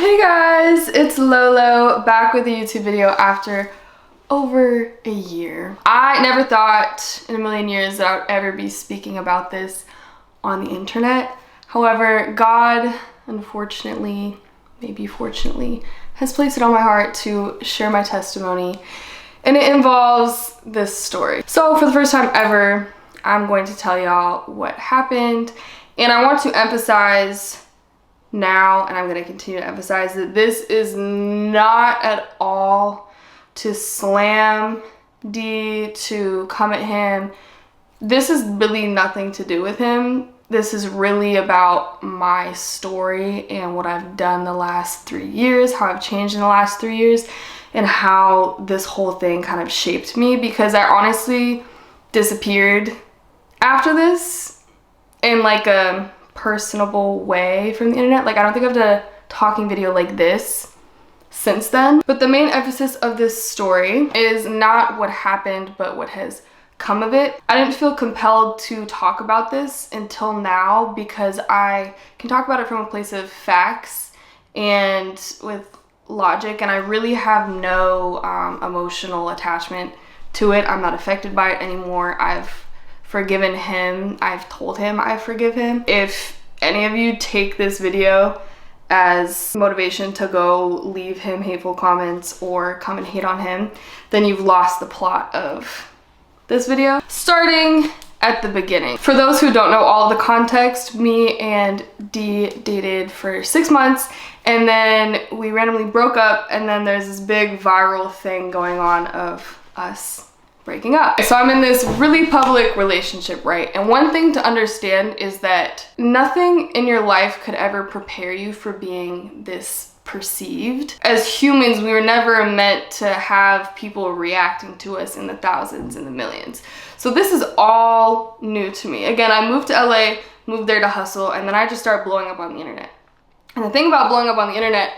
Hey guys, it's Lolo back with a YouTube video after over a year. I never thought in a million years that I would ever be speaking about this on the internet. However, God, unfortunately, maybe fortunately, has placed it on my heart to share my testimony, and it involves this story. So for the first time ever, I'm going to tell y'all what happened, and I want to emphasize now, and I'm going to continue to emphasize that this is not at all to slam D, to come at him. This is really nothing to do with him. This is really about my story and what I've done the last 3 years, how I've changed in the last 3 years, and how this whole thing kind of shaped me, because I honestly disappeared after this in like a personable way from the internet. Like, I don't think I've done a talking video like this since then. But the main emphasis of this story is not what happened, but what has come of it. I didn't feel compelled to talk about this until now, because I can talk about it from a place of facts and with logic, and I really have no emotional attachment to it. I'm not affected by it anymore. I've forgiven him. I've told him I forgive him. If any of you take this video as motivation to go leave him hateful comments or come and hate on him, then you've lost the plot of this video. Starting at the beginning. For those who don't know all the context, me and D dated for 6 months, and then we randomly broke up, and then there's this big viral thing going on of us breaking up. So I'm in this really public relationship, right? And one thing to understand is that nothing in your life could ever prepare you for being this perceived. As humans, we were never meant to have people reacting to us in the thousands and the millions. So this is all new to me. Again, I moved to LA, moved there to hustle, and then I just started blowing up on the internet. And the thing about blowing up on the internet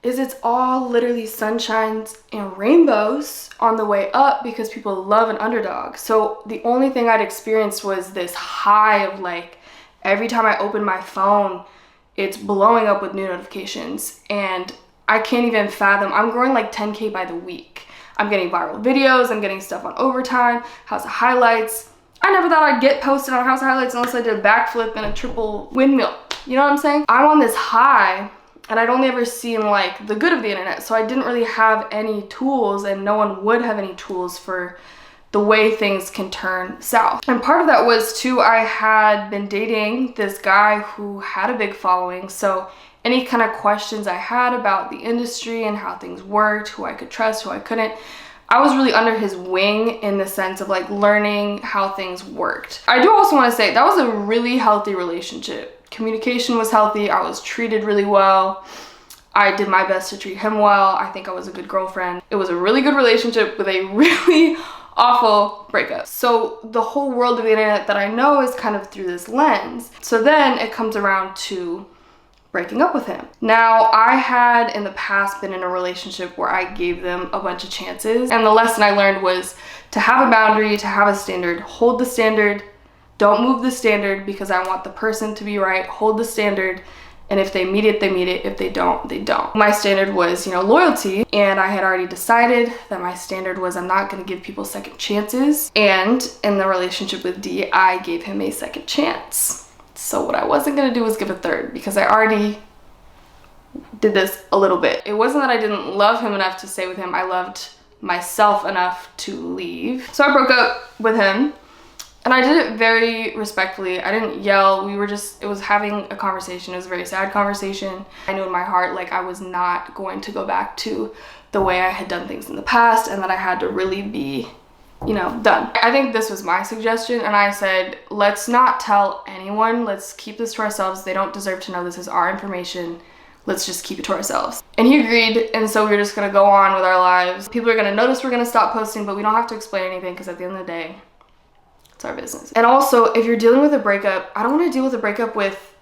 is it's all literally sunshines and rainbows on the way up, because people love an underdog. So the only thing I'd experienced was this high of, like, every time I open my phone, it's blowing up with new notifications, and I can't even fathom. I'm growing like 10K by the week. I'm getting viral videos, I'm getting stuff on Overtime, House of Highlights. I never thought I'd get posted on House of Highlights unless I did a backflip and a triple windmill. You know what I'm saying? I'm on this high, and I'd only ever seen like the good of the internet, so I didn't really have any tools, and no one would have any tools for the way things can turn south. And part of that was too, I had been dating this guy who had a big following, so any kind of questions I had about the industry and how things worked, who I could trust, who I couldn't, I was really under his wing in the sense of like learning how things worked. I do also want to say that was a really healthy relationship. Communication was healthy. I was treated really well. I did my best to treat him well. I think I was a good girlfriend. It was a really good relationship with a really awful breakup. So the whole world of the internet that I know is kind of through this lens. So then it comes around to breaking up with him. Now, I had in the past been in a relationship where I gave them a bunch of chances, and the lesson I learned was to have a boundary, to have a standard, hold the standard. Don't move the standard, because I want the person to be right. Hold the standard, and if they meet it, they meet it. If they don't, they don't. My standard was, loyalty, and I had already decided that my standard was I'm not going to give people second chances. And in the relationship with D, I gave him a second chance. So what I wasn't going to do was give a third, because I already did this a little bit. It wasn't that I didn't love him enough to stay with him. I loved myself enough to leave. So I broke up with him. And I did it very respectfully. I didn't yell. It was having a conversation. It was a very sad conversation. I knew in my heart, like, I was not going to go back to the way I had done things in the past, and that I had to really be, done. I think this was my suggestion, and I said, let's not tell anyone. Let's keep this to ourselves. They don't deserve to know this is our information. Let's just keep it to ourselves. And he agreed, and so we were just gonna go on with our lives. People are gonna notice we're gonna stop posting, but we don't have to explain anything, because at the end of the day, it's our business. And also, if you're dealing with a breakup, I don't want to deal with a breakup with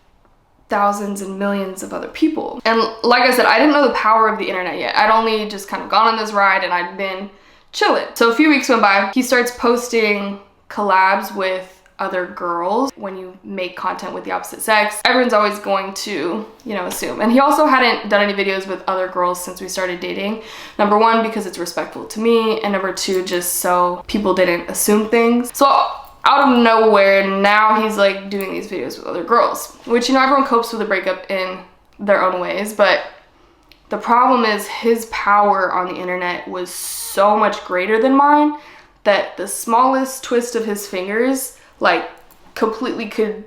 thousands and millions of other people. And like I said, I didn't know the power of the internet yet. I'd only just kind of gone on this ride, and I'd been chilling. So a few weeks went by. He starts posting collabs with other girls. When you make content with the opposite sex, everyone's always going to, you know, assume. And he also hadn't done any videos with other girls since we started dating. Number one, because it's respectful to me, and number two, just so people didn't assume things. So out of nowhere, now he's like doing these videos with other girls, which, you know, everyone copes with a breakup in their own ways, but the problem is his power on the internet was so much greater than mine that the smallest twist of his fingers like completely could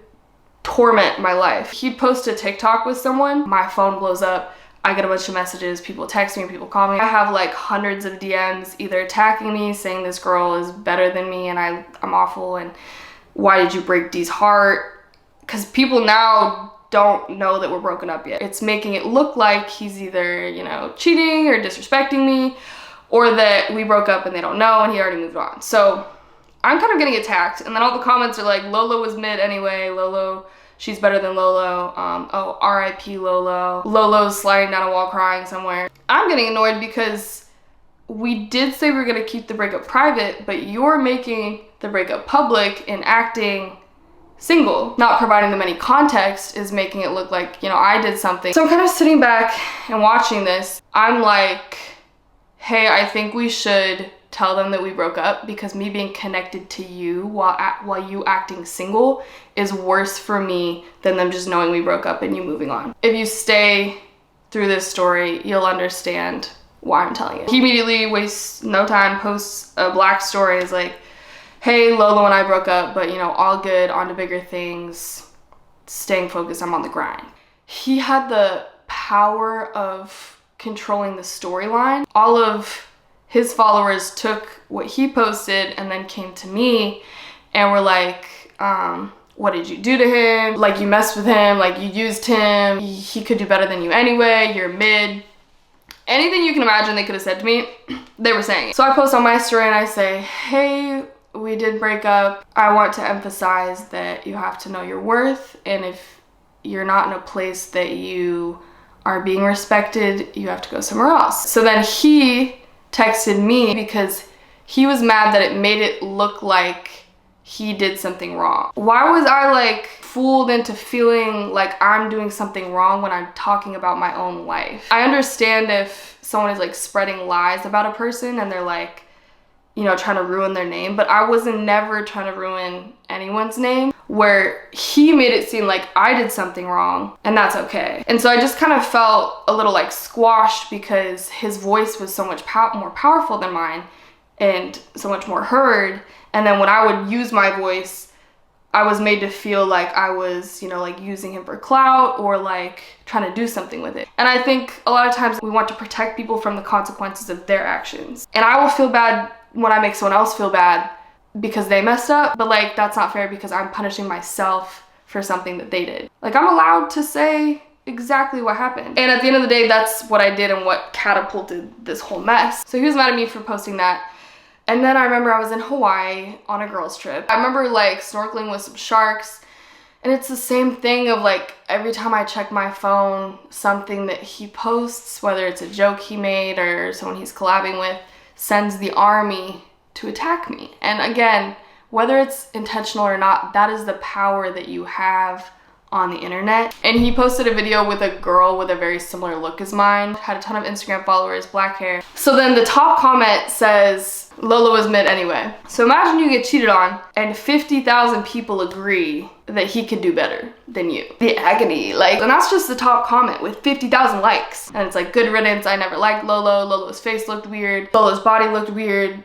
torment my life. He'd post a TikTok with someone, my phone blows up, I get a bunch of messages, people text me, people call me. I have like hundreds of DMs either attacking me, saying this girl is better than me and I'm awful, and why did you break D's heart? Because people now don't know that we're broken up yet. It's making it look like he's either, you know, cheating or disrespecting me, or that we broke up and they don't know and he already moved on. So I'm kind of getting attacked, and then all the comments are like, Lolo was mid anyway, Lolo, she's better than Lolo, oh, RIP Lolo, Lolo's sliding down a wall crying somewhere. I'm getting annoyed because we did say we were gonna keep the breakup private, but you're making the breakup public and acting single. Not providing them any context is making it look like, you know, I did something. So I'm kind of sitting back and watching this. I'm like, hey, I think we should tell them that we broke up, because me being connected to you while you acting single is worse for me than them just knowing we broke up and you moving on. If you stay through this story, you'll understand why I'm telling it. He immediately wastes no time, posts a black story, is like, hey, Lolo and I broke up, but you know, all good, on to bigger things, staying focused, I'm on the grind. He had the power of controlling the storyline. All of his followers took what he posted and then came to me and were like, what did you do to him? Like, you messed with him, like you used him, he could do better than you anyway, you're mid. Anything you can imagine they could have said to me, they were saying it. So I post on my story and I say, hey, we did break up. I want to emphasize that you have to know your worth, and if you're not in a place that you are being respected, you have to go somewhere else. So then he texted me because he was mad that it made it look like he did something wrong. Why was I like fooled into feeling like I'm doing something wrong when I'm talking about my own life? I understand if someone is like spreading lies about a person and they're like, you know, trying to ruin their name, but I wasn't never trying to ruin anyone's name, where he made it seem like I did something wrong, and that's okay. And so I just kind of felt a little like squashed because his voice was so much more powerful than mine and so much more heard. And then when I would use my voice, I was made to feel like I was, you know, like using him for clout or like trying to do something with it. And I think a lot of times we want to protect people from the consequences of their actions. And I will feel bad when I make someone else feel bad because they messed up, but like that's not fair because I'm punishing myself for something that they did. Like, I'm allowed to say exactly what happened. And at the end of the day, that's what I did and what catapulted this whole mess. So he was mad at me for posting that. And then I remember I was in Hawaii on a girls trip. I remember like snorkeling with some sharks, and it's the same thing of like every time I check my phone, something that he posts, whether it's a joke he made or someone he's collabing with, sends the army to attack me. And again, whether it's intentional or not, that is the power that you have on the internet. And he posted a video with a girl with a very similar look as mine, had a ton of Instagram followers, black hair. So then the top comment says, Lolo was mid anyway. So imagine you get cheated on and 50,000 people agree that he could do better than you. The agony, like, and that's just the top comment with 50,000 likes. And it's like, good riddance, I never liked Lolo, Lolo's face looked weird, Lolo's body looked weird,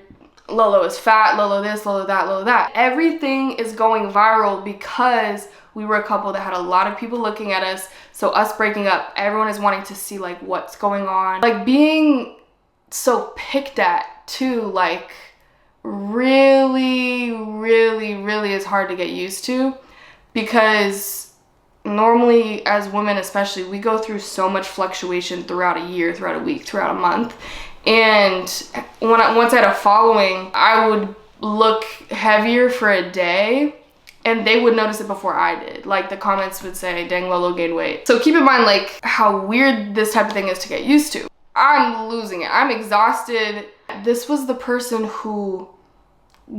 Lolo is fat, Lolo this, Lolo that, Lolo that. Everything is going viral because we were a couple that had a lot of people looking at us. So us breaking up, everyone is wanting to see like what's going on. Like, being so picked at too, like really is hard to get used to, because normally as women especially, we go through so much fluctuation throughout a year, throughout a week, throughout a month. And once I had a following, I would look heavier for a day and they would notice it before I did. Like, the comments would say, dang, Lolo gained weight. So keep in mind like how weird this type of thing is to get used to. I'm losing it. I'm exhausted. This was the person who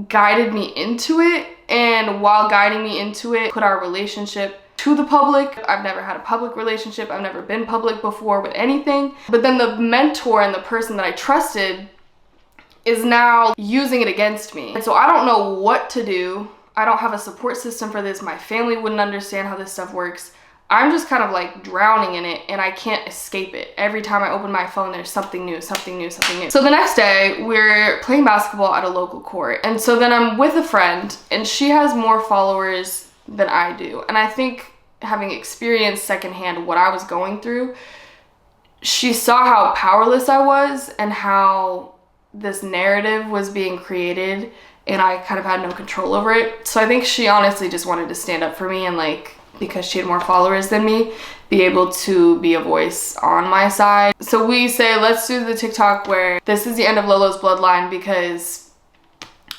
guided me into it, and while guiding me into it, put our relationship to the public. I've never had a public relationship. I've never been public before with anything. But then the mentor and the person that I trusted is now using it against me. And so I don't know what to do. I don't have a support system for this. My family wouldn't understand how this stuff works. I'm just kind of like drowning in it and I can't escape it. Every time I open my phone, there's something new, something new, something new. So the next day, we're playing basketball at a local court. And so then I'm with a friend and she has more followers than I do. And I think having experienced secondhand what I was going through, she saw how powerless I was and how this narrative was being created and I kind of had no control over it. So I think she honestly just wanted to stand up for me and like, because she had more followers than me, be able to be a voice on my side. So we say, let's do the TikTok where this is the end of Lolo's bloodline because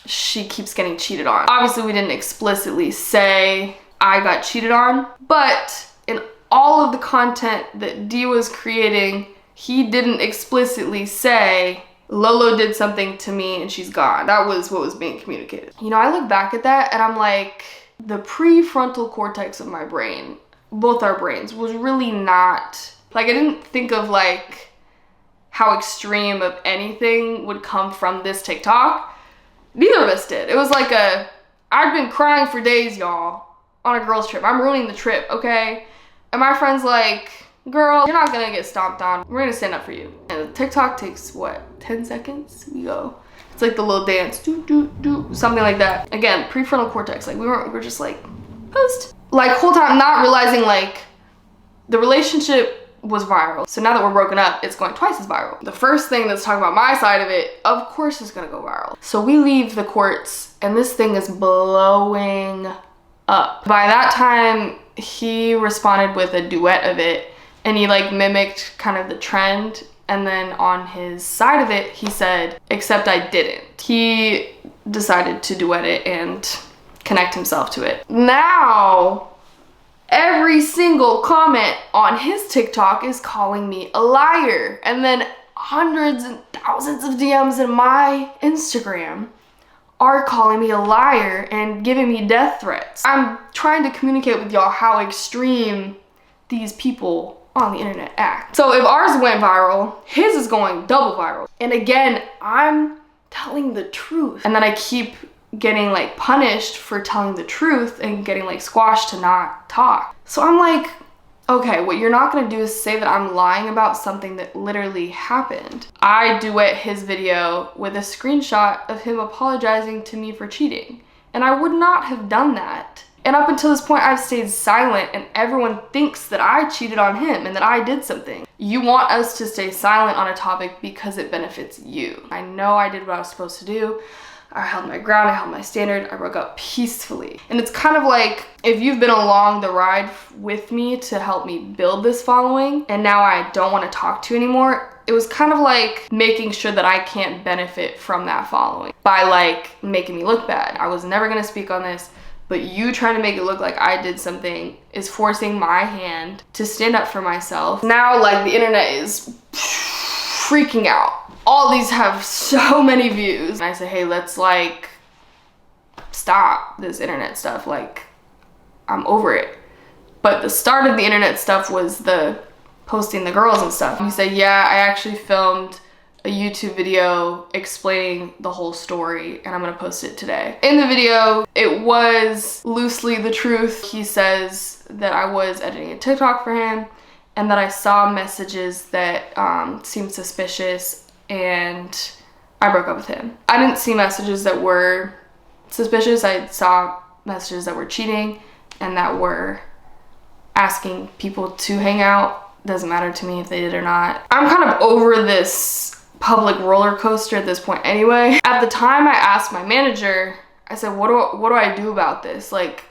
she keeps getting cheated on. Obviously we didn't explicitly say I got cheated on, but in all of the content that D was creating, he didn't explicitly say Lolo did something to me and she's gone. That was what was being communicated. You know, I look back at that and I'm like, the prefrontal cortex of my brain, both our brains, was really not, like I didn't think of like how extreme of anything would come from this TikTok. Neither of us did. It was like I'd been crying for days, y'all, on a girl's trip. I'm ruining the trip, okay? And my friend's like, girl, you're not gonna get stomped on. We're gonna stand up for you. And the TikTok takes, what, 10 seconds? We go. It's like the little dance, do, do, do, something like that. Again, prefrontal cortex, like we're just like, post. Like whole time not realizing like the relationship was viral. So now that we're broken up, it's going twice as viral. The first thing that's talking about my side of it, of course is gonna go viral. So we leave the courts and this thing is blowing up. By that time, he responded with a duet of it and he like mimicked kind of the trend. And then on his side of it, he said, except I didn't. He decided to duet it and connect himself to it. Now, every single comment on his TikTok is calling me a liar. And then hundreds and thousands of DMs in my Instagram are calling me a liar and giving me death threats. I'm trying to communicate with y'all how extreme these people on the internet act. So if ours went viral, his is going double viral. And again, I'm telling the truth. And then I keep getting like punished for telling the truth and getting like squashed to not talk. So I'm like, okay, what you're not gonna do is say that I'm lying about something that literally happened. I duet his video with a screenshot of him apologizing to me for cheating. And I would not have done that. And up until this point, I've stayed silent and everyone thinks that I cheated on him and that I did something. You want us to stay silent on a topic because it benefits you. I know I did what I was supposed to do. I held my ground, I held my standard, I broke up peacefully. And it's kind of like, if you've been along the ride with me to help me build this following, and now I don't want to talk to you anymore, it was kind of like making sure that I can't benefit from that following by like making me look bad. I was never gonna speak on this, but you trying to make it look like I did something is forcing my hand to stand up for myself. Now, like, the internet is freaking out. All these have so many views. And I say, hey, let's like stop this internet stuff. Like, I'm over it. But the start of the internet stuff was the posting the girls and stuff. He said, yeah, I actually filmed a YouTube video explaining the whole story and I'm gonna post it today. In the video, it was loosely the truth. He says that I was editing a TikTok for him and that I saw messages that seemed suspicious and I broke up with him. I didn't see messages that were suspicious. I saw messages that were cheating and that were asking people to hang out. Doesn't matter to me if they did or not. I'm kind of over this public roller coaster at this point anyway. At the time I asked my manager, I said, what do I do about this? Like,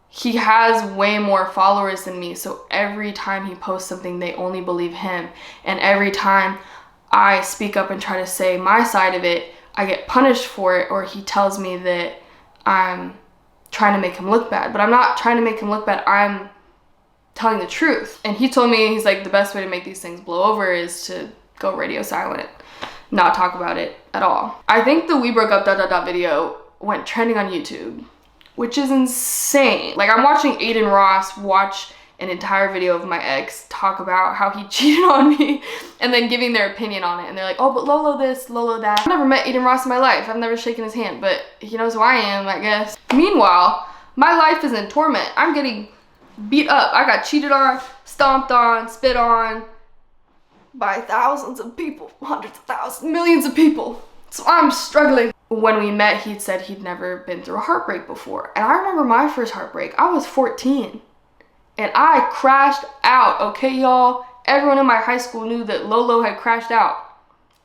he has way more followers than me, so every time he posts something, they only believe him. And every time I speak up and try to say my side of it, I get punished for it, or he tells me that I'm trying to make him look bad. But I'm not trying to make him look bad, I'm telling the truth. And he told me, he's like, the best way to make these things blow over is to go radio silent, not talk about it at all. I think the we broke up ... video went trending on YouTube which is insane. Like, I'm watching Aiden Ross watch an entire video of my ex talk about how he cheated on me and then giving their opinion on it. And they're like, oh, but Lolo this, Lolo that. I've never met Aiden Ross in my life. I've never shaken his hand, but he knows who I am, I guess. Meanwhile, my life is in torment. I'm getting beat up. I got cheated on, stomped on, spit on by thousands of people, hundreds of thousands, millions of people. So I'm struggling. When we met, he said he'd never been through a heartbreak before. And I remember my first heartbreak. I was 14. And I crashed out, okay, y'all? Everyone in my high school knew that Lolo had crashed out.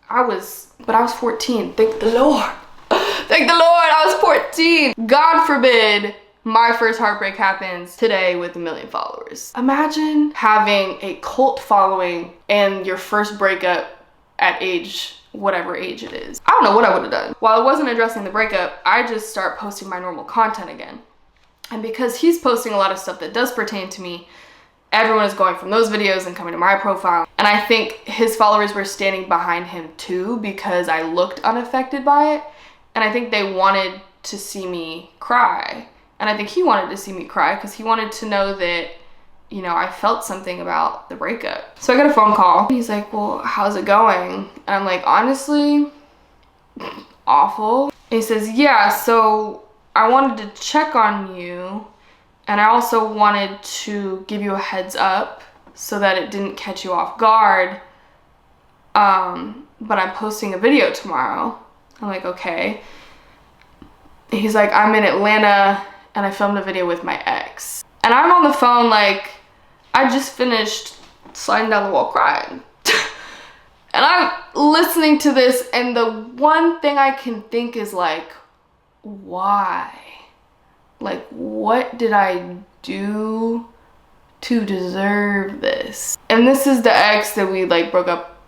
But I was 14. Thank the Lord. Thank the Lord, I was 14. God forbid my first heartbreak happens today with 1 million followers. Imagine having a cult following and your first breakup at whatever age it is. I don't know what I would have done. While I wasn't addressing the breakup, I just start posting my normal content again. And because he's posting a lot of stuff that does pertain to me, everyone is going from those videos and coming to my profile. And I think his followers were standing behind him too because I looked unaffected by it. And I think they wanted to see me cry. And I think he wanted to see me cry because he wanted to know that, you know, I felt something about the breakup. So I got a phone call. He's like, well, how's it going? And I'm like, honestly, awful. And he says, yeah, so I wanted to check on you, and I also wanted to give you a heads up so that it didn't catch you off guard, but I'm posting a video tomorrow. I'm like, okay. He's like, I'm in Atlanta, and I filmed a video with my ex. And I'm on the phone like, I just finished sliding down the wall crying. And I'm listening to this, and the one thing I can think is like, why? Like, what did I do to deserve this? And this is the ex that we like broke up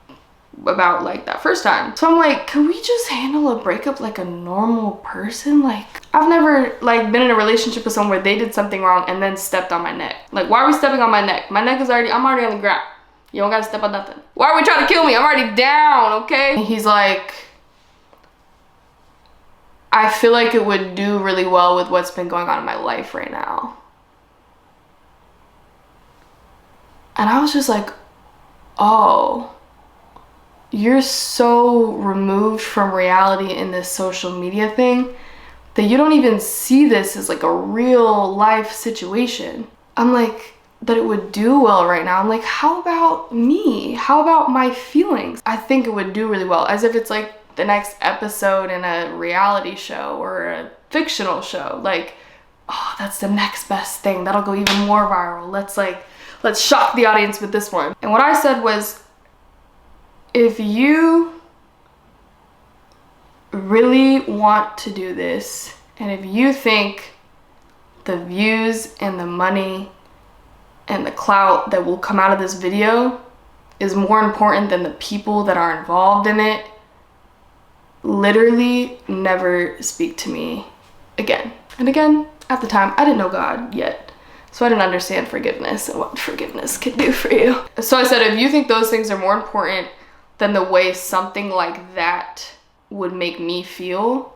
about like that first time. So I'm like, can we just handle a breakup like a normal person? Like, I've never like been in a relationship with someone where they did something wrong and then stepped on my neck. Like, why are we stepping on my neck? My neck is I'm already on the ground. You don't gotta step on nothing. Why are we trying to kill me? I'm already down, okay? And he's like, I feel like it would do really well with what's been going on in my life right now. And I was just like, oh, you're so removed from reality in this social media thing that you don't even see this as like a real life situation. I'm like, that it would do well right now. I'm like, how about me? How about my feelings? I think it would do really well, as if it's like the next episode in a reality show or a fictional show. Like, oh, that's the next best thing. That'll go even more viral. Let's shock the audience with this one. And what I said was, if you really want to do this, and if you think the views and the money and the clout that will come out of this video is more important than the people that are involved in it, literally never speak to me again. And again, at the time, I didn't know God yet, so I didn't understand forgiveness and what forgiveness can do for you. So I said, if you think those things are more important than the way something like that would make me feel,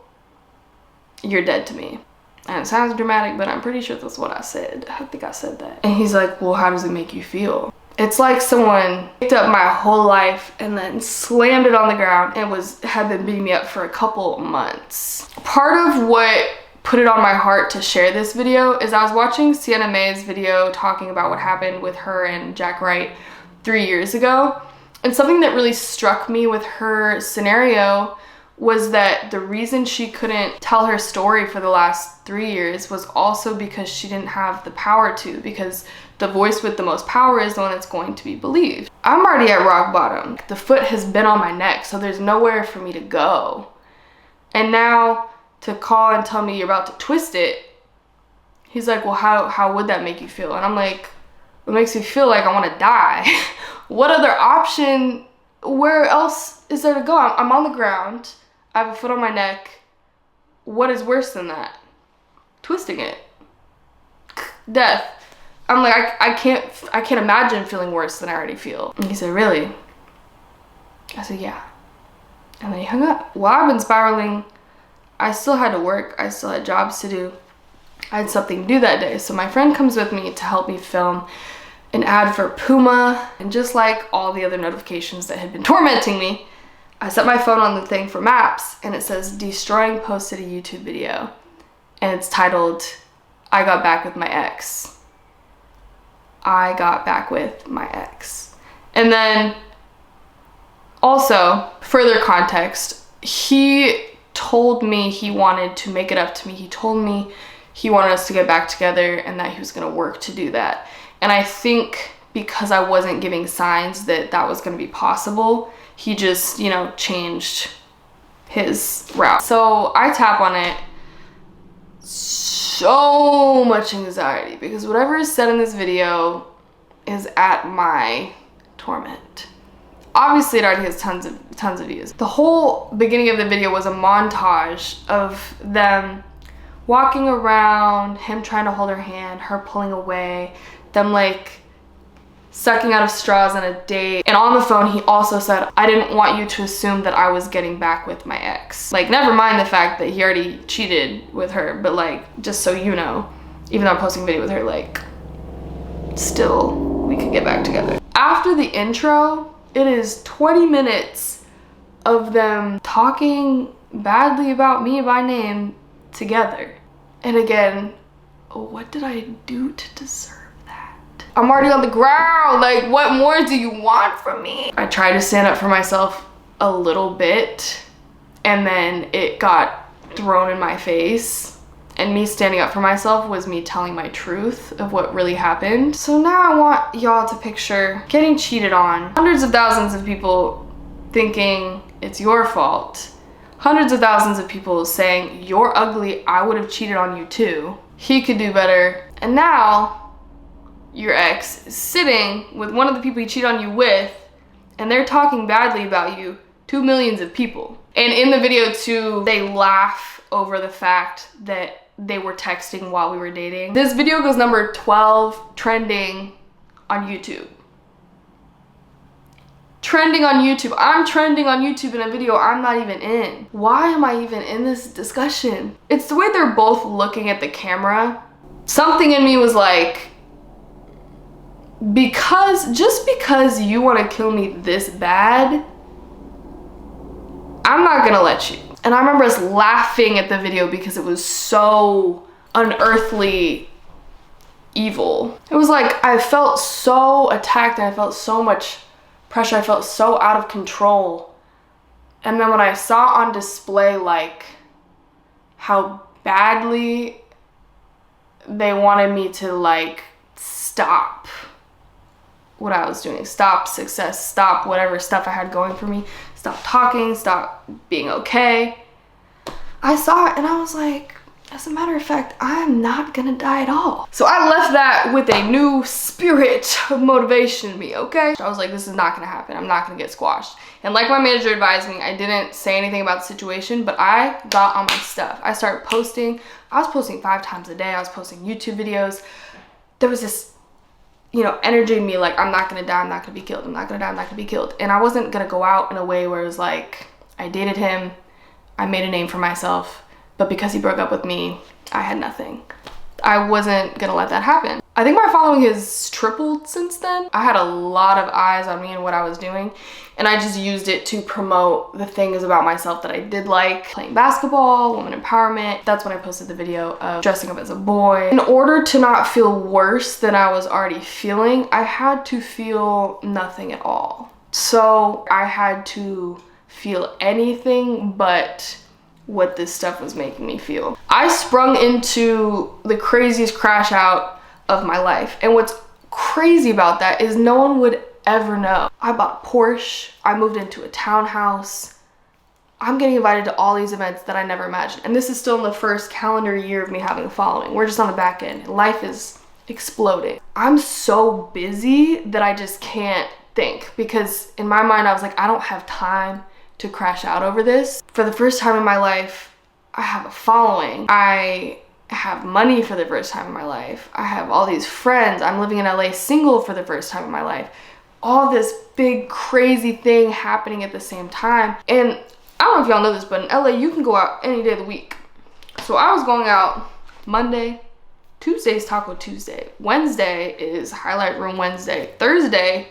you're dead to me. And it sounds dramatic, but I'm pretty sure that's what I said. I think I said that. And he's like, well, how does it make you feel? It's like someone picked up my whole life and then slammed it on the ground and had been beating me up for a couple months. Part of what put it on my heart to share this video is I was watching Sienna May's video talking about what happened with her and Jack Wright 3 years ago. And something that really struck me with her scenario was that the reason she couldn't tell her story for the last 3 years was also because she didn't have the power to, because the voice with the most power is the one that's going to be believed. I'm already at rock bottom. The foot has been on my neck, so there's nowhere for me to go. And now to call and tell me you're about to twist it, he's like, well, how would that make you feel? And I'm like, it makes me feel like I want to die. What other option? Where else is there to go? I'm on the ground. I have a foot on my neck. What is worse than that? Twisting it. Death. I'm like, I can't imagine feeling worse than I already feel. And he said, really? I said, yeah. And then he hung up. While I've been spiraling, I still had to work. I still had jobs to do. I had something to do that day. So my friend comes with me to help me film an ad for Puma, and just like all the other notifications that had been tormenting me, I set my phone on the thing for maps, and it says Destroying posted a YouTube video, and it's titled I Got Back With My Ex. I got back with my ex. And then also, further context, he told me he wanted to make it up to me. He told me he wanted us to get back together and that he was gonna work to do that. And I think because I wasn't giving signs that that was gonna be possible, he just, you know, changed his route. So I tap on it. So much anxiety, because whatever is said in this video is at my torment. Obviously, it already has tons of views. The whole beginning of the video was a montage of them walking around, him trying to hold her hand, her pulling away, them like sucking out of straws on a date. And on the phone, he also said, I didn't want you to assume that I was getting back with my ex. Like, never mind the fact that he already cheated with her, but like, just so you know, even though I'm posting a video with her, like, still, we could get back together. After the intro, it is 20 minutes of them talking badly about me by name together. And again, what did I do to deserve that? I'm already on the ground. Like, what more do you want from me? I tried to stand up for myself a little bit, and then it got thrown in my face. And me standing up for myself was me telling my truth of what really happened. So now I want y'all to picture getting cheated on. Hundreds of thousands of people thinking it's your fault. Hundreds of thousands of people saying, you're ugly, I would have cheated on you too. He could do better. And now your ex is sitting with one of the people he cheated on you with, and they're talking badly about you to millions of people. And in the video too, they laugh over the fact that they were texting while we were dating. This video goes number 12 trending on YouTube. Trending on YouTube. I'm trending on YouTube in a video I'm not even in. Why am I even in this discussion? It's the way they're both looking at the camera. Something in me was like, just because you want to kill me this bad, I'm not gonna let you. And I remember us laughing at the video because it was so unearthly evil. It was like, I felt so attacked and I felt so much pressure. I felt so out of control. And then when I saw on display like how badly they wanted me to like stop what I was doing, stop success, stop whatever stuff I had going for me, stop talking, stop being okay. I saw it and I was like, as a matter of fact, I'm not gonna die at all. So I left that with a new spirit of motivation in me, okay? I was like, this is not gonna happen. I'm not gonna get squashed. And like my manager advised me, I didn't say anything about the situation, but I got on my stuff. I started posting. I was posting 5 times a day. I was posting YouTube videos. There was this, you know, energy in me like, I'm not gonna die, I'm not gonna be killed, I'm not gonna die, I'm not gonna be killed. And I wasn't gonna go out in a way where it was like, I dated him, I made a name for myself, but because he broke up with me, I had nothing. I wasn't gonna let that happen. I think my following has tripled since then. I had a lot of eyes on me and what I was doing, and I just used it to promote the things about myself that I did like. Playing basketball, woman empowerment. That's when I posted the video of dressing up as a boy. In order to not feel worse than I was already feeling, I had to feel nothing at all. So I had to feel anything but what this stuff was making me feel. I sprung into the craziest crash out of my life. And what's crazy about that is no one would ever know. I bought a Porsche, I moved into a townhouse. I'm getting invited to all these events that I never imagined. And this is still in the first calendar year of me having a following. We're just on the back end. Life is exploding. I'm so busy that I just can't think, because in my mind I was like, I don't have time to crash out over this. For the first time in my life, I have a following. I have money for the first time in my life. I have all these friends. I'm living in LA single for the first time in my life. All this big crazy thing happening at the same time. And I don't know if y'all know this, but in LA you can go out any day of the week. So I was going out Monday, Tuesday's Taco Tuesday. Wednesday is Highlight Room Wednesday. Thursday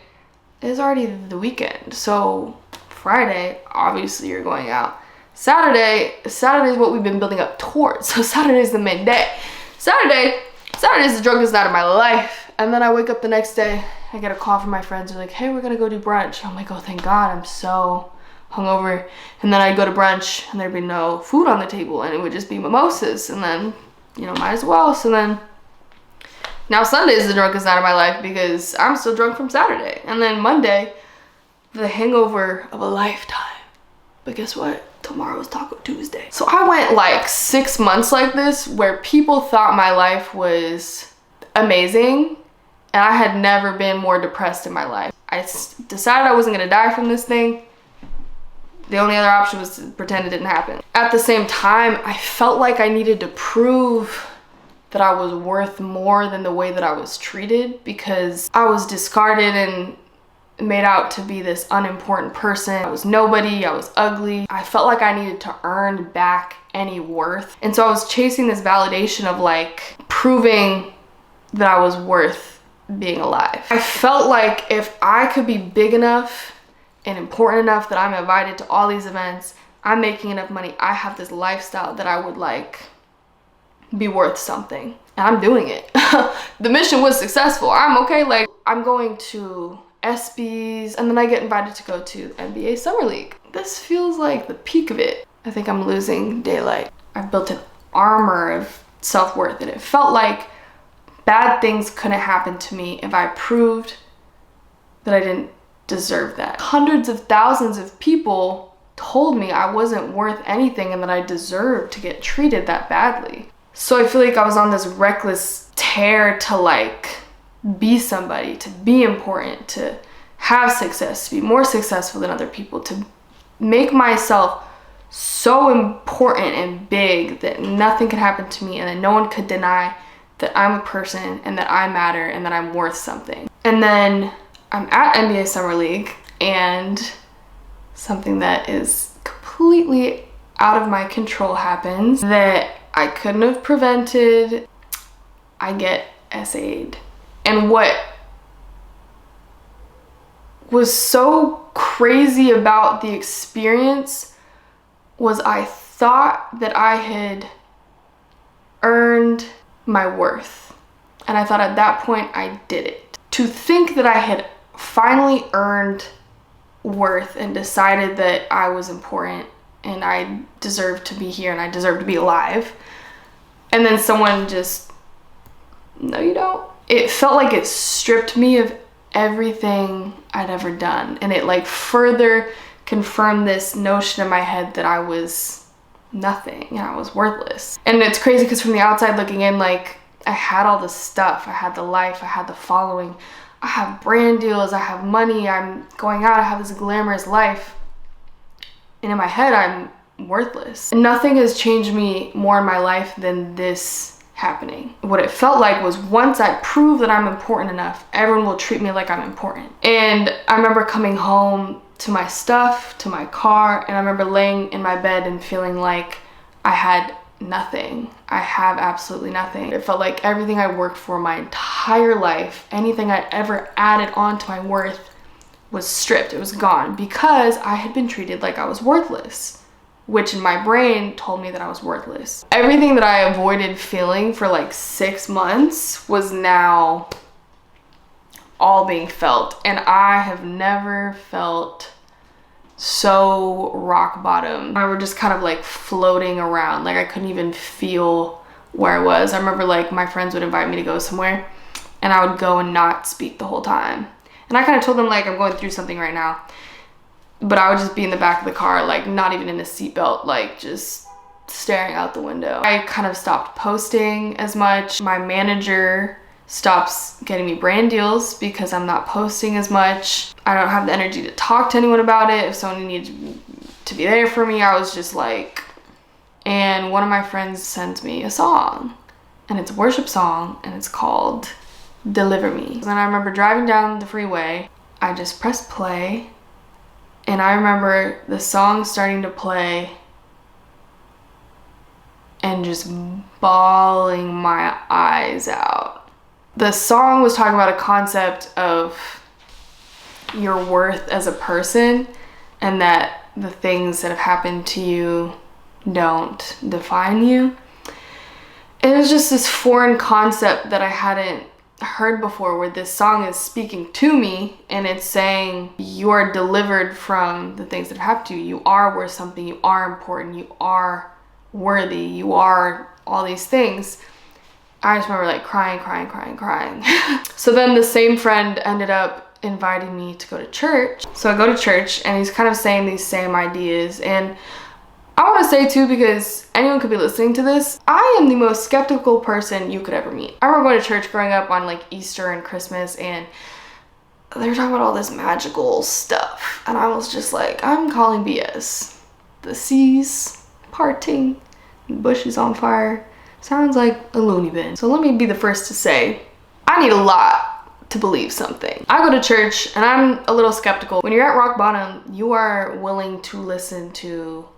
is already the weekend. So Friday, obviously you're going out. Saturday is what we've been building up towards. So Saturday is the main day. Saturday is the drunkest night of my life. And then I wake up the next day, I get a call from my friends. They're like, hey, we're gonna go do brunch. I'm like, oh, thank God, I'm so hungover. And then I'd go to brunch and there'd be no food on the table and it would just be mimosas. And then, you know, might as well. So then now Sunday is the drunkest night of my life because I'm still drunk from Saturday. And then Monday, the hangover of a lifetime. But guess what? Tomorrow is Taco Tuesday. So I went like 6 months like this where people thought my life was amazing and I had never been more depressed in my life. I decided I wasn't gonna die from this thing. The only other option was to pretend it didn't happen. At the same time, I felt like I needed to prove that I was worth more than the way that I was treated because I was discarded and made out to be this unimportant person. I was nobody, I was ugly. I felt like I needed to earn back any worth. And so I was chasing this validation of like proving that I was worth being alive. I felt like if I could be big enough and important enough that I'm invited to all these events, I'm making enough money, I have this lifestyle that I would like be worth something. And I'm doing it. The mission was successful. I'm okay. Like I'm going to ESPYs and then I get invited to go to NBA Summer League. This feels like the peak of it. I think I'm losing daylight. I've built an armor of self-worth and it felt like bad things couldn't happen to me if I proved that I didn't deserve that. Hundreds of thousands of people told me I wasn't worth anything and that I deserved to get treated that badly. So I feel like I was on this reckless tear to like be somebody, to be important, to have success, to be more successful than other people, to make myself so important and big that nothing could happen to me and that no one could deny that I'm a person and that I matter and that I'm worth something. And then I'm at NBA Summer League and something that is completely out of my control happens that I couldn't have prevented. I get SA'd. And what was so crazy about the experience was I thought that I had earned my worth. And I thought at that point I did it. To think that I had finally earned worth and decided that I was important and I deserved to be here and I deserved to be alive. And then someone just, no you don't. It felt like it stripped me of everything I'd ever done. And it like further confirmed this notion in my head that I was nothing and I was worthless. And it's crazy because from the outside looking in, like I had all this stuff. I had the life, I had the following, I have brand deals, I have money, I'm going out, I have this glamorous life. And in my head, I'm worthless. And nothing has changed me more in my life than this happening. What it felt like was once I prove that I'm important enough, everyone will treat me like I'm important. And I remember coming home to my stuff, to my car, and I remember laying in my bed and feeling like I had nothing. I have absolutely nothing. It felt like everything I worked for my entire life, anything I ever added on to my worth was stripped. It was gone because I had been treated like I was worthless, which in my brain told me that I was worthless. Everything that I avoided feeling for like 6 months was now all being felt. And I have never felt so rock bottom. I were just kind of like floating around. Like I couldn't even feel where I was. I remember like my friends would invite me to go somewhere and I would go and not speak the whole time. And I kind of told them like I'm going through something right now. But I would just be in the back of the car, like not even in a seatbelt, like just staring out the window. I kind of stopped posting as much. My manager stops getting me brand deals because I'm not posting as much. I don't have the energy to talk to anyone about it. If someone needed to be there for me, I was just like, and one of my friends sends me a song and it's a worship song and it's called Deliver Me. And I remember driving down the freeway, I just pressed play and I remember the song starting to play and just bawling my eyes out. The song was talking about a concept of your worth as a person, and that the things that have happened to you don't define you. It was just this foreign concept that I hadn't heard before, where this song is speaking to me and it's saying you are delivered from the things that have happened to you. You are worth something, you are important, you are worthy, you are all these things. I just remember like crying. So then the same friend ended up inviting me to go to church. So I go to church and he's kind of saying these same ideas. And I want to say too, because anyone could be listening to this, I am the most skeptical person you could ever meet. I remember going to church growing up on like Easter and Christmas, and they were talking about all this magical stuff. And I was just like, I'm calling BS. The seas parting, bushes on fire, sounds like a loony bin. So let me be the first to say, I need a lot to believe something. I go to church and I'm a little skeptical. When you're at rock bottom, you are willing to listen to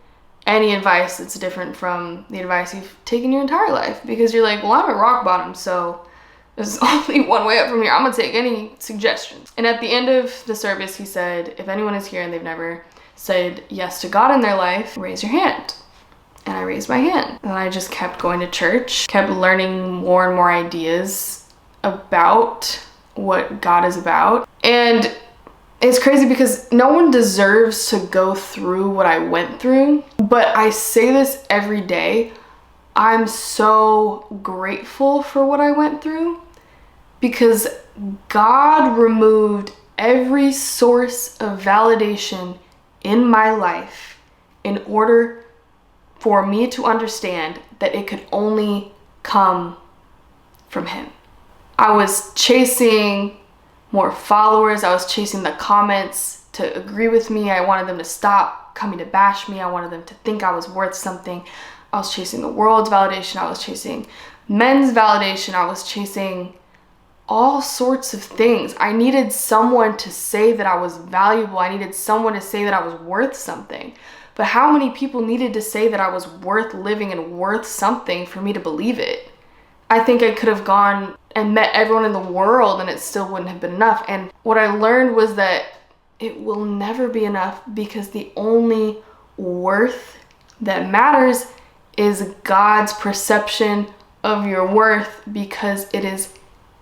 any advice that's different from the advice you've taken your entire life, because you're like, well, I'm at rock bottom, so there's only one way up from here. I'm gonna take any suggestions. And at the end of the service, he said, if anyone is here and they've never said yes to God in their life, raise your hand. And I raised my hand. And I just kept going to church, kept learning more and more ideas about what God is about. And it's crazy because no one deserves to go through what I went through, but I say this every day. I'm so grateful for what I went through, because God removed every source of validation in my life in order for me to understand that it could only come from Him. I was chasing more followers. I was chasing the comments to agree with me. I wanted them to stop coming to bash me. I wanted them to think I was worth something. I was chasing the world's validation. I was chasing men's validation. I was chasing all sorts of things. I needed someone to say that I was valuable. I needed someone to say that I was worth something. But how many people needed to say that I was worth living and worth something for me to believe it? I think I could have gone and met everyone in the world and it still wouldn't have been enough. And what I learned was that it will never be enough, because the only worth that matters is God's perception of your worth, because it is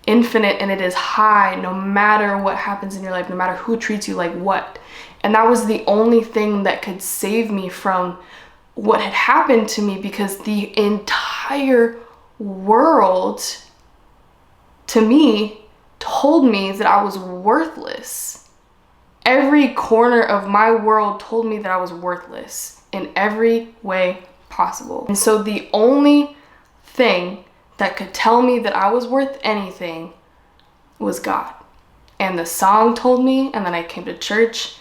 infinite and it is high no matter what happens in your life, no matter who treats you like what. And that was the only thing that could save me from what had happened to me, because the entire world to me told me that I was worthless. Every corner of my world told me that I was worthless in every way possible. And so the only thing that could tell me that I was worth anything was God. And the song told me, and then I came to church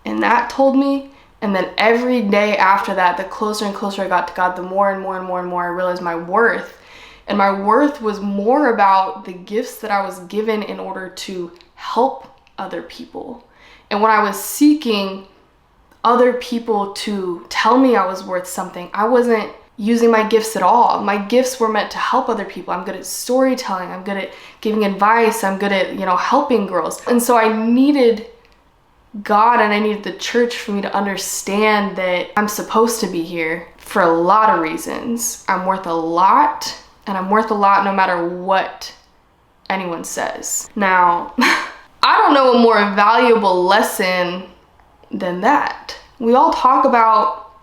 and that told me. And then every day after that, the closer and closer I got to God, the more and more I realized my worth. And my worth was more about the gifts that I was given in order to help other people. And when I was seeking other people to tell me I was worth something, I wasn't using my gifts at all. My gifts were meant to help other people. I'm good at storytelling. I'm good at giving advice. I'm good at, helping girls. And so I needed God and I needed the church for me to understand that I'm supposed to be here for a lot of reasons. I'm worth a lot, and I'm worth a lot no matter what anyone says. Now, I don't know a more valuable lesson than that. We all talk about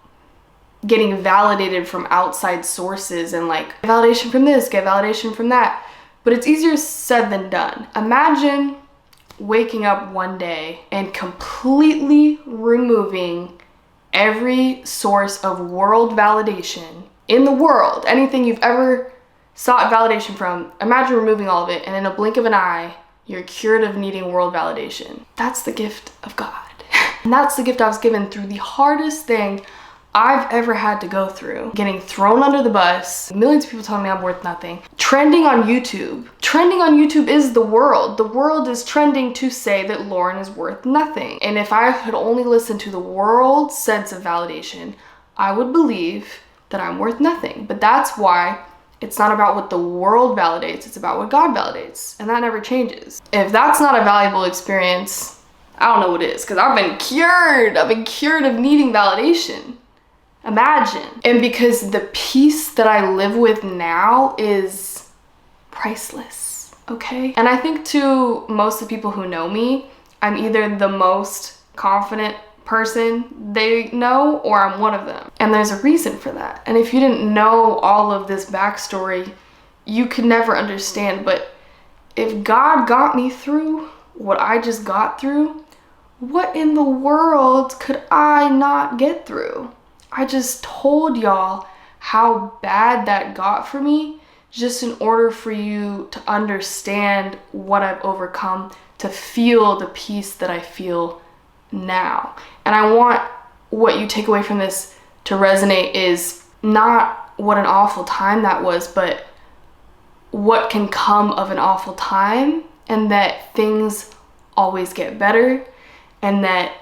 getting validated from outside sources and like validation from this, get validation from that, but it's easier said than done. Imagine waking up one day and completely removing every source of world validation in the world, anything you've ever sought validation from. Imagine removing all of it, and in a blink of an eye, you're cured of needing world validation. That's the gift of God. And that's the gift I was given through the hardest thing I've ever had to go through. Getting thrown under the bus, millions of people telling me I'm worth nothing. Trending on YouTube. Trending on YouTube is the world. The world is trending to say that Lauren is worth nothing. And if I could only listen to the world's sense of validation, I would believe that I'm worth nothing. But that's why it's not about what the world validates, it's about what God validates. And that never changes. If that's not a valuable experience, I don't know what is, because I've been cured. I've been cured of needing validation. Imagine. And because the peace that I live with now is priceless, okay? And I think to most of the people who know me, I'm either the most confident person they know or I'm one of them. And there's a reason for that. And if you didn't know all of this backstory, you could never understand. But if God got me through what I just got through, what in the world could I not get through? I just told y'all how bad that got for me just in order for you to understand what I've overcome, to feel the peace that I feel now. And I want what you take away from this to resonate is not what an awful time that was, but what can come of an awful time, and that things always get better, and that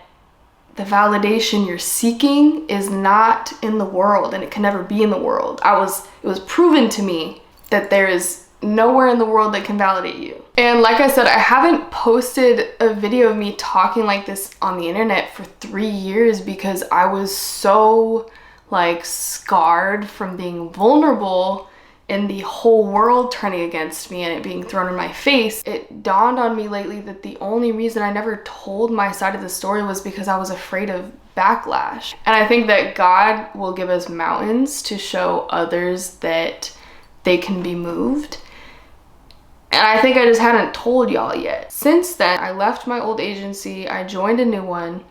the validation you're seeking is not in the world, and it can never be in the world. It was proven to me that there is nowhere in the world that can validate you. And like I said, I haven't posted a video of me talking like this on the internet for 3 years because I was so like scarred from being vulnerable and the whole world turning against me and it being thrown in my face. It dawned on me lately that the only reason I never told my side of the story was because I was afraid of backlash. And I think that God will give us mountains to show others that they can be moved. And I think I just hadn't told y'all yet. Since then, I left my old agency, I joined a new one.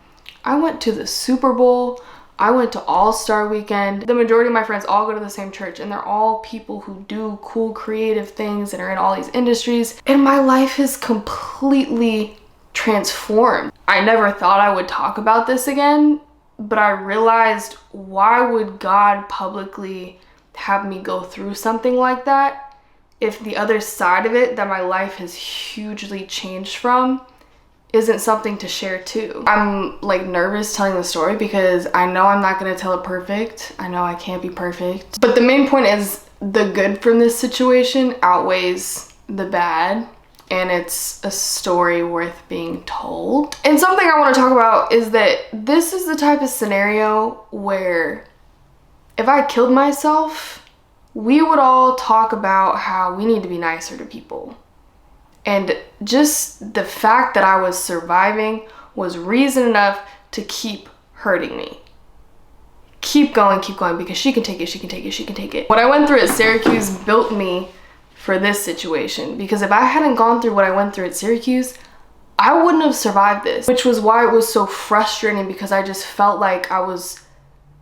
I went to the Super Bowl, I went to All-Star Weekend. The majority of my friends all go to the same church, and they're all people who do cool creative things and are in all these industries. And my life has completely transformed. I never thought I would talk about this again, but I realized, why would God publicly have me go through something like that if the other side of it that my life has hugely changed from isn't something to share too? I'm like nervous telling the story because I know I'm not gonna tell it perfect. I know I can't be perfect. But the main point is the good from this situation outweighs the bad, and it's a story worth being told. And something I want to talk about is that this is the type of scenario where if I killed myself, we would all talk about how we need to be nicer to people. And just the fact that I was surviving was reason enough to keep hurting me. Keep going, because she can take it, she can take it, she can take it. What I went through at Syracuse built me for this situation, because if I hadn't gone through what I went through at Syracuse, I wouldn't have survived this, which was why it was so frustrating, because I just felt like I was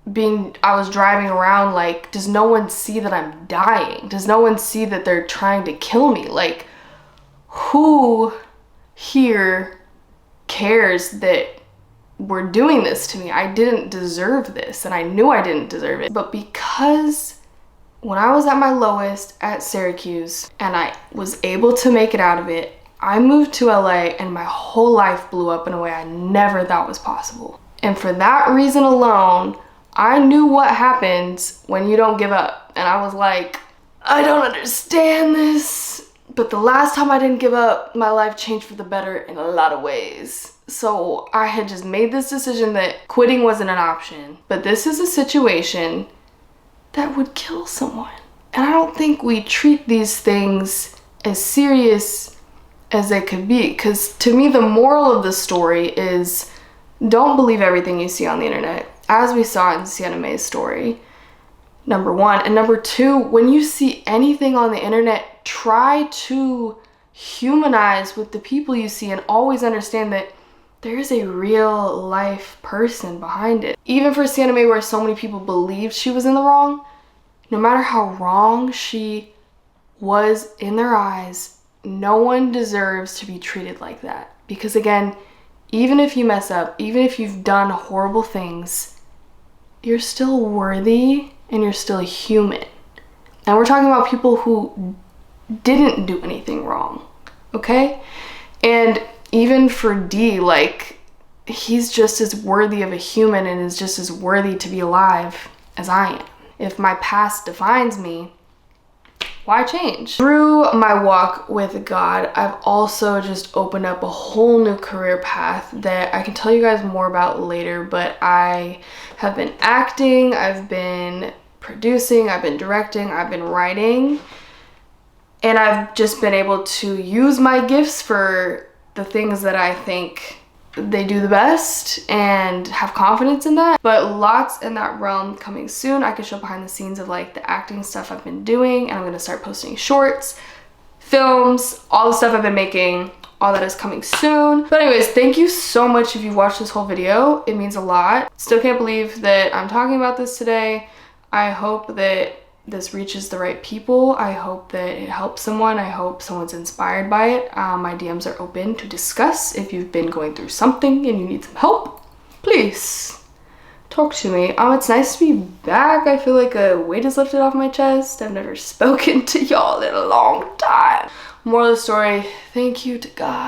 driving around like, does no one see that I'm dying? Does no one see that they're trying to kill me? Like, who here cares that we're doing this to me? I didn't deserve this, and I knew I didn't deserve it. But because when I was at my lowest at Syracuse and I was able to make it out of it, I moved to LA and my whole life blew up in a way I never thought was possible. And for that reason alone, I knew what happens when you don't give up. And I was like, I don't understand this. But the last time I didn't give up, my life changed for the better in a lot of ways. So I had just made this decision that quitting wasn't an option. But this is a situation that would kill someone. And I don't think we treat these things as serious as they could be. Because to me, the moral of the story is, don't believe everything you see on the internet, as we saw in Sienna Mae's story, number one. And number two, when you see anything on the internet, try to humanize with the people you see and always understand that there's a real life person behind it. Even for Sienna Mae, where so many people believed she was in the wrong, no matter how wrong she was in their eyes, no one deserves to be treated like that. Because again, even if you mess up, even if you've done horrible things, you're still worthy and you're still human. And we're talking about people who didn't do anything wrong, okay? And even for D, like, he's just as worthy of a human and is just as worthy to be alive as I am. If my past defines me, why change? Through my walk with God, I've also just opened up a whole new career path that I can tell you guys more about later, but I have been acting, I've been producing, I've been directing, I've been writing, and I've just been able to use my gifts for the things that I think they do the best and have confidence in that. But lots in that realm coming soon. I could show behind the scenes of like the acting stuff I've been doing, and I'm gonna start posting shorts, films, all the stuff I've been making. All that is coming soon. But anyways, thank you so much if you've watched this whole video. It means a lot. Still can't believe that I'm talking about this today. I hope that this reaches the right people. I hope that it helps someone. I hope someone's inspired by it. My DMs are open to discuss. If you've been going through something and you need some help, please talk to me. It's nice to be back. I feel like a weight is lifted off my chest. I've never spoken to y'all in a long time. Moral of the story, thank you to God.